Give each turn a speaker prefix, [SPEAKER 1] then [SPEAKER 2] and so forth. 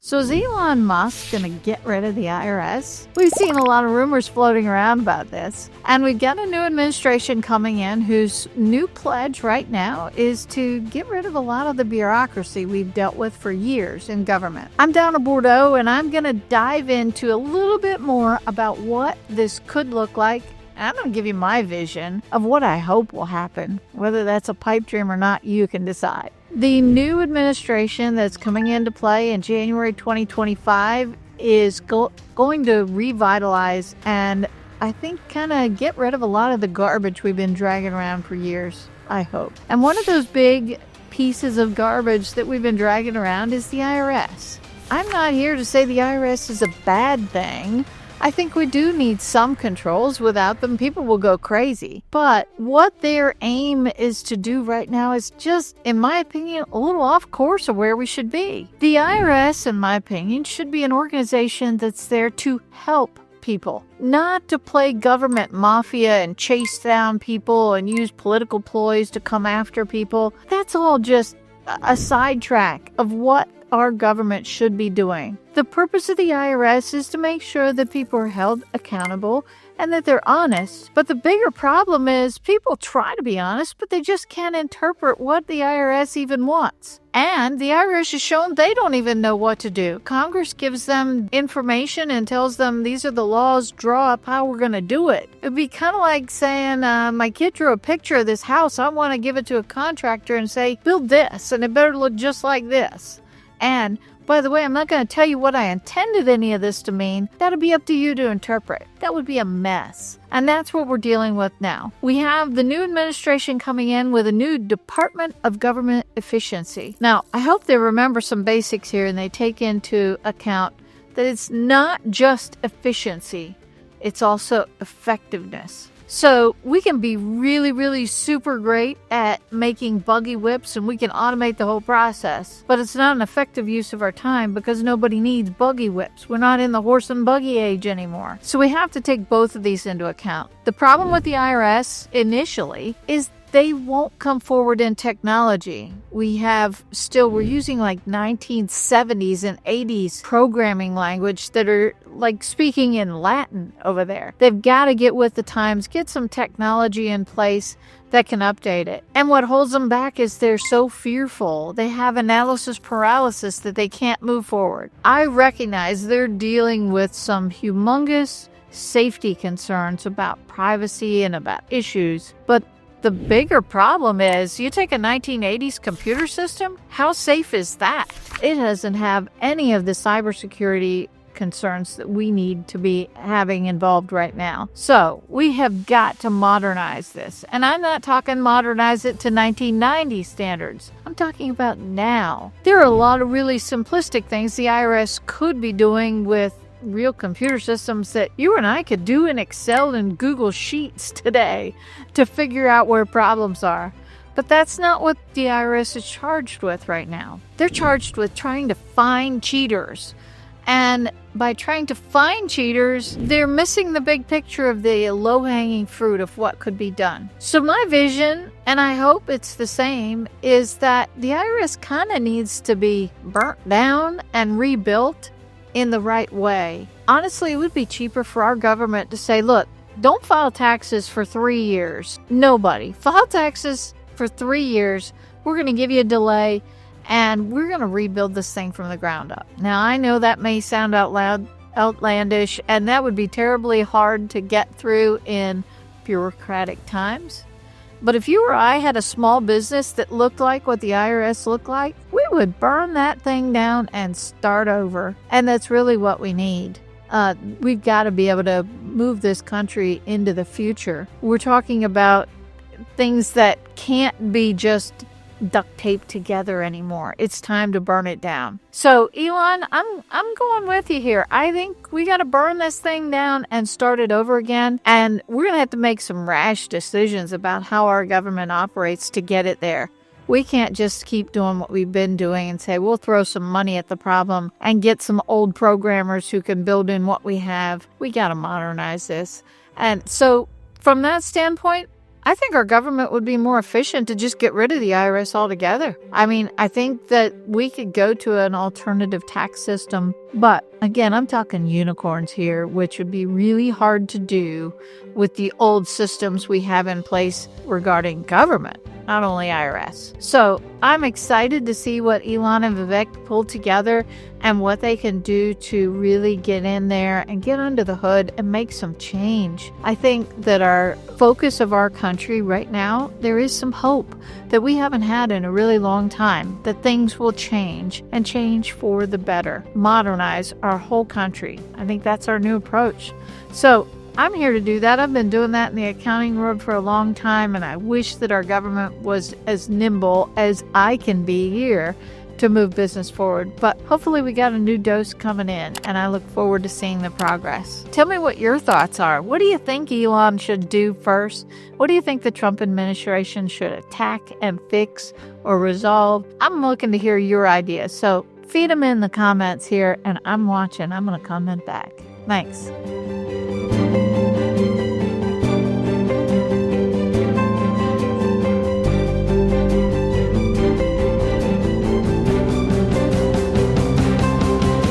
[SPEAKER 1] So is Elon Musk going to get rid of the IRS? We've seen a lot of rumors floating around about this. And we've got a new administration coming in whose new pledge right now is to get rid of a lot of the bureaucracy we've dealt with for years in government. I'm down in Bordeaux and I'm going to dive into a little bit more about what this could look like. I'm going to give you my vision of what I hope will happen. Whether that's a pipe dream or not, you can decide. The new administration that's coming into play in January 2025 is going to revitalize and I think kind of get rid of a lot of the garbage we've been dragging around for years, I hope. And one of those big pieces of garbage that we've been dragging around is the IRS. I'm not here to say the IRS is a bad thing. I think we do need some controls. Without them, people will go crazy. But what their aim is to do right now is just, in my opinion, a little off course of where we should be. The IRS, in my opinion, should be an organization that's there to help people, not to play government mafia and chase down people and use political ploys to come after people. That's all just a sidetrack of what our government should be doing. The purpose of the IRS is to make sure that people are held accountable and that they're honest. But the bigger problem is people try to be honest, but they just can't interpret what the IRS even wants. And the IRS has shown they don't even know what to do. Congress gives them information and tells them these are the laws, draw up how we're going to do it. It'd be kind of like saying, my kid drew a picture of this house. I want to give it to a contractor and say, build this, and it better look just like this. And, by the way, I'm not going to tell you what I intended any of this to mean. That'll be up to you to interpret. That would be a mess. And that's what we're dealing with now. We have the new administration coming in with a new Department of Government Efficiency. Now, I hope they remember some basics here and they take into account that it's not just efficiency. It's also effectiveness. So we can be really, really super great at making buggy whips and we can automate the whole process. But it's not an effective use of our time because nobody needs buggy whips. We're not in the horse and buggy age anymore. So we have to take both of these into account. The problem with the IRS initially is they won't come forward in technology. We're using like 1970s and 80s programming language that are like speaking in Latin over there. They've got to get with the times, get some technology in place that can update it. And what holds them back is they're so fearful. They have analysis paralysis that they can't move forward. I recognize they're dealing with some humongous safety concerns about privacy and about issues, but the bigger problem is you take a 1980s computer system, how safe is that? It doesn't have any of the cybersecurity concerns that we need to be having involved right now. So we have got to modernize this. And I'm not talking modernize it to 1990 standards. I'm talking about now. There are a lot of really simplistic things the IRS could be doing with real computer systems that you and I could do in Excel and Google Sheets today to figure out where problems are. But that's not what the IRS is charged with right now. They're charged with trying to find cheaters. And by trying to find cheaters, they're missing the big picture of the low-hanging fruit of what could be done. So my vision, and I hope it's the same, is that the IRS kind of needs to be burnt down and rebuilt in the right way. Honestly, it would be cheaper for our government to say, look, don't file taxes for 3 years. Nobody. File taxes for 3 years. We're going to give you a delay, and we're going to rebuild this thing from the ground up. Now, I know that may sound outlandish, and that would be terribly hard to get through in bureaucratic times. But if you or I had a small business that looked like what the IRS looked like, we would burn that thing down and start over. And that's really what we need. We've got to be able to move this country into the future. We're talking about things that can't be just duct taped together anymore. It's time to burn it down. So Elon, I'm going with you here. I think we got to burn this thing down and start it over again. And we're going to have to make some rash decisions about how our government operates to get it there. We can't just keep doing what we've been doing and say we'll throw some money at the problem and get some old programmers who can build in what we have. We got to modernize this. And so from that standpoint, I think our government would be more efficient to just get rid of the IRS altogether. I mean, I think that we could go to an alternative tax system, but again, I'm talking unicorns here, which would be really hard to do with the old systems we have in place regarding government, not only IRS. So I'm excited to see what Elon and Vivek pull together and what they can do to really get in there and get under the hood and make some change. I think that our focus of our country right now, there is some hope that we haven't had in a really long time, that things will change and change for the better, modernize our whole country. I think that's our new approach. So I'm here to do that. I've been doing that in the accounting world for a long time, and I wish that our government was as nimble as I can be here to move business forward. But hopefully we got a new dose coming in, and I look forward to seeing the progress. Tell me what your thoughts are. What do you think Elon should do first? What do you think the Trump administration should attack and fix or resolve? I'm looking to hear your ideas. So feed them in the comments here, and I'm watching. I'm going to comment back. Thanks.